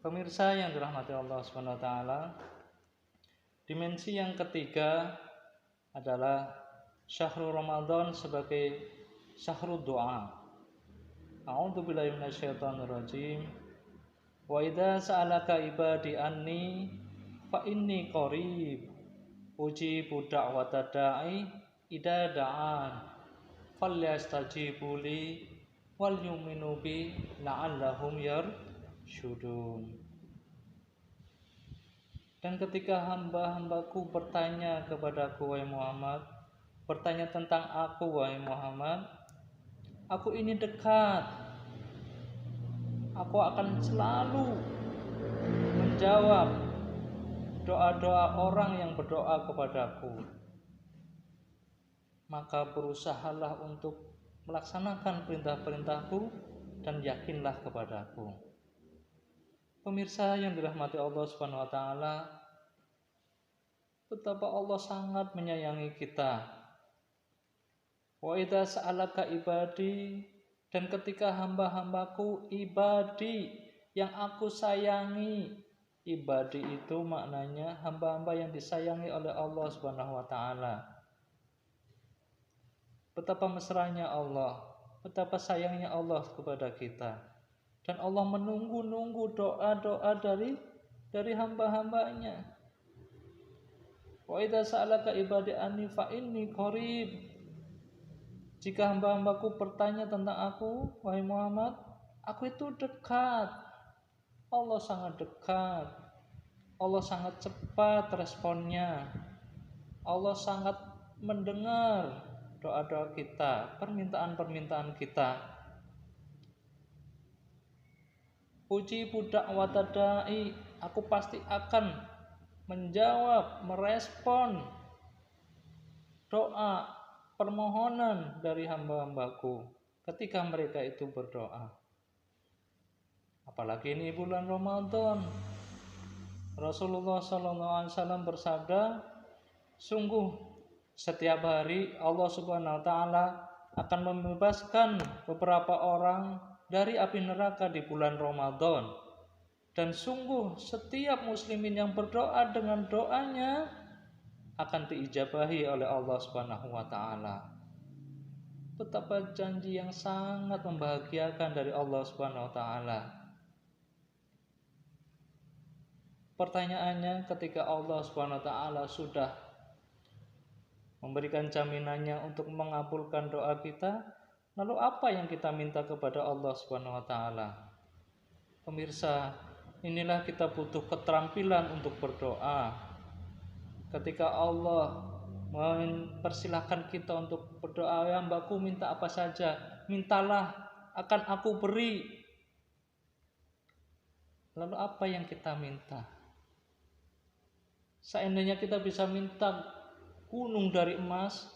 Pemirsa yang dirahmati Allah Subhanahu wa taala, dimensi yang ketiga adalah syahrul Ramadan sebagai syahrul doa. A'udzubillahi minasyaitonir rajim. Wa idza sa'alaka ibadi anni fa inni qarib ujibu da'watad da'i idza da'an falyastajibu li wal yu'minu bi la'allahum yarsyudun. Dan ketika hamba-hambaku bertanya kepadaku, wahai Muhammad, bertanya tentang aku, wahai Muhammad, aku ini dekat. Aku akan selalu menjawab doa-doa orang yang berdoa kepadaku. Maka berusahalah untuk melaksanakan perintah-perintahku dan yakinlah kepadaku. Pemirsa yang dirahmati Allah Subhanahu wa taala, betapa Allah sangat menyayangi kita. Wa idza sa'alaka ibadi, dan ketika hamba-hambaku, ibadi yang aku sayangi. Ibadi itu maknanya hamba-hamba yang disayangi oleh Allah Subhanahu wa taala. Betapa mesranya Allah, betapa sayangnya Allah kepada kita. Dan Allah menunggu-nunggu doa-doa dari hamba-hambanya. Wa idza sa'alaka ibadi anni fa inni qarib. Jika hamba-hambaku bertanya tentang aku, wahai Muhammad, aku itu dekat. Allah sangat dekat. Allah sangat cepat responnya. Allah sangat mendengar doa-doa kita, permintaan-permintaan kita. Ujibu da'watad da'i, aku pasti akan menjawab, merespon doa, permohonan dari hamba-hambaku ketika mereka itu berdoa. Apalagi ini bulan Ramadan. Rasulullah SAW bersabda, sungguh setiap hari Allah Subhanahu wa taala akan membebaskan beberapa orang dari api neraka di bulan Ramadan. Dan sungguh setiap muslimin yang berdoa dengan doanya akan diijabahi oleh Allah Subhanahu wa taala. Betapa janji yang sangat membahagiakan dari Allah Subhanahu wa taala. Pertanyaannya, ketika Allah Subhanahu wa taala sudah memberikan jaminannya untuk mengabulkan doa kita, lalu apa yang kita minta kepada Allah Subhanahu wa taala? Pemirsa, inilah kita butuh keterampilan untuk berdoa. Ketika Allah mempersilahkan kita untuk berdoa, ya hambaku minta apa saja, mintalah akan aku beri. Lalu apa yang kita minta? Seandainya kita bisa minta gunung dari emas,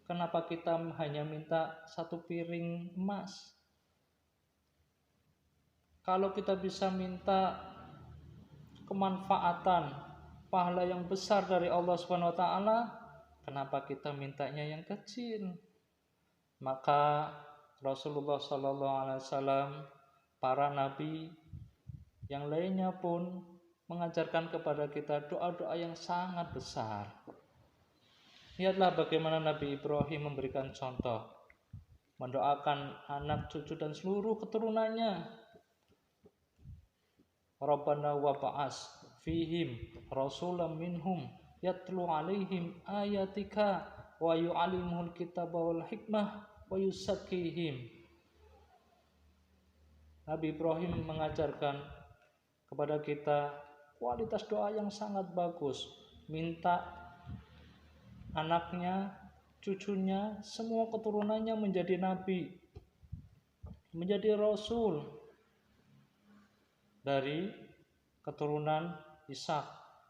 kenapa kita hanya minta satu piring emas? Kalau kita bisa minta kemanfaatan, pahala yang besar dari Allah Subhanahu wa taala, kenapa kita mintanya yang kecil? Maka Rasulullah SAW, para nabi yang lainnya pun mengajarkan kepada kita doa-doa yang sangat besar. Lihatlah bagaimana Nabi Ibrahim memberikan contoh, mendoakan anak, cucu dan seluruh keturunannya. Rabbana wa ba'as fihim rasulam minhum yatlu alaihim ayatika wa yu'allimuhul kitaba wal hikmah wa yusakkihim. Nabi Ibrahim mengajarkan kepada kita kualitas doa yang sangat bagus. Minta anaknya, cucunya, semua keturunannya menjadi nabi, menjadi rasul dari keturunan Ishak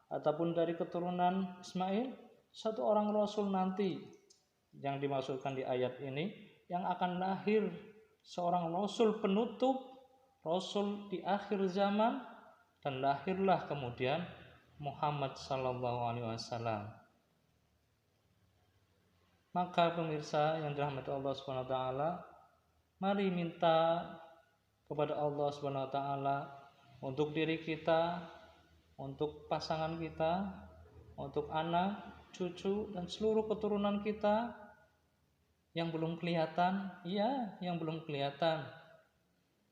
ataupun dari keturunan Ismail, satu orang rasul nanti yang dimaksudkan di ayat ini, yang akan lahir seorang rasul penutup, rasul di akhir zaman. Dan lahirlah kemudian Muhammad sallallahu alaihi wasallam. Maka pemirsa yang dirahmati Allah Subhanahu wa taala, mari minta kepada Allah Subhanahu wa taala untuk diri kita, untuk pasangan kita, untuk anak, cucu, dan seluruh keturunan kita yang belum kelihatan. Iya, yang belum kelihatan.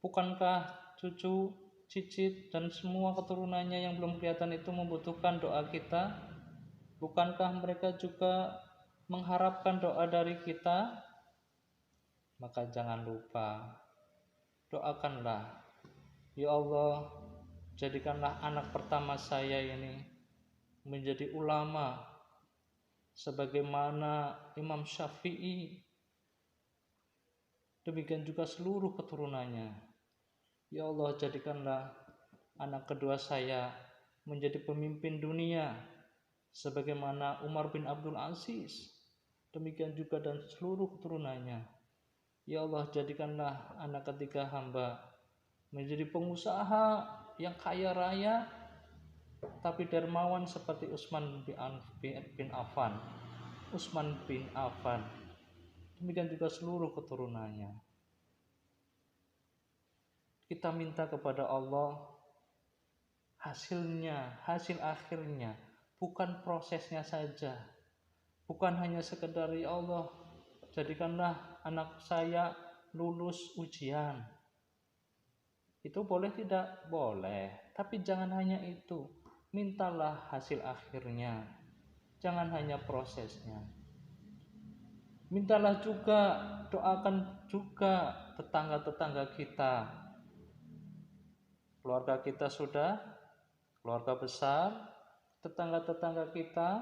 Bukankah cucu, cicit, dan semua keturunannya yang belum kelihatan itu membutuhkan doa kita? Bukankah mereka juga mengharapkan doa dari kita? Maka jangan lupa, doakanlah, ya Allah, jadikanlah anak pertama saya ini menjadi ulama sebagaimana Imam Syafi'i, demikian juga seluruh keturunannya. Ya Allah, jadikanlah anak kedua saya menjadi pemimpin dunia sebagaimana Umar bin Abdul Aziz, demikian juga dan seluruh keturunannya. Ya Allah, jadikanlah anak ketiga hamba menjadi pengusaha yang kaya raya tapi dermawan seperti Utsman bin Affan. Utsman bin Affan, demikian juga seluruh keturunannya. Kita minta kepada Allah hasilnya, hasil akhirnya, bukan prosesnya saja. Bukan hanya sekedar, ya Allah, jadikanlah anak saya lulus ujian. Itu boleh tidak? Boleh. Tapi jangan hanya itu. Mintalah hasil akhirnya. Jangan hanya prosesnya. Mintalah juga, doakan juga tetangga-tetangga kita. Keluarga kita sudah, keluarga besar, tetangga-tetangga kita,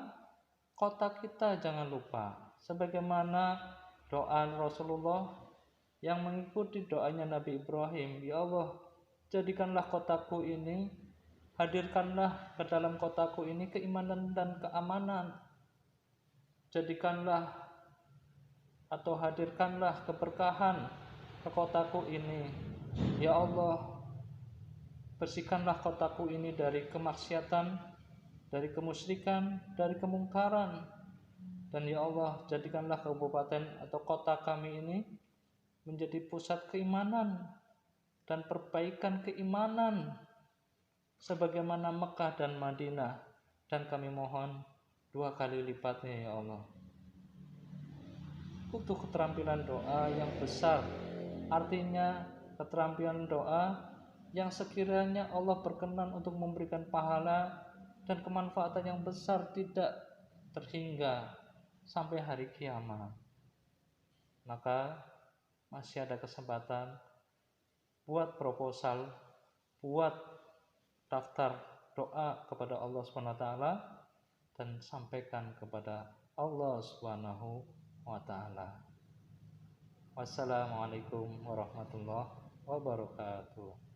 kota kita jangan lupa. Sebagaimana doa Rasulullah yang mengikuti doanya Nabi Ibrahim, ya Allah, jadikanlah kotaku ini, hadirkanlah ke dalam kotaku ini keimanan dan keamanan. Jadikanlah atau hadirkanlah keberkahan ke kotaku ini. Ya Allah, bersihkanlah kotaku ini dari kemaksiatan, dari kemusyrikan, dari kemungkaran. Dan ya Allah, jadikanlah kabupaten atau kota kami ini menjadi pusat keimanan dan perbaikan keimanan sebagaimana Mekah dan Madinah. Dan kami mohon 2 kali lipatnya, ya Allah. Butuh keterampilan doa yang besar, artinya keterampilan doa yang sekiranya Allah berkenan untuk memberikan pahala dan kemanfaatan yang besar tidak terhingga sampai hari kiamat. Maka masih ada kesempatan, buat proposal, buat daftar doa kepada Allah SWT dan sampaikan kepada Allah Subhanahu wa ta'ala. Wassalamualaikum warahmatullahi wabarakatuh.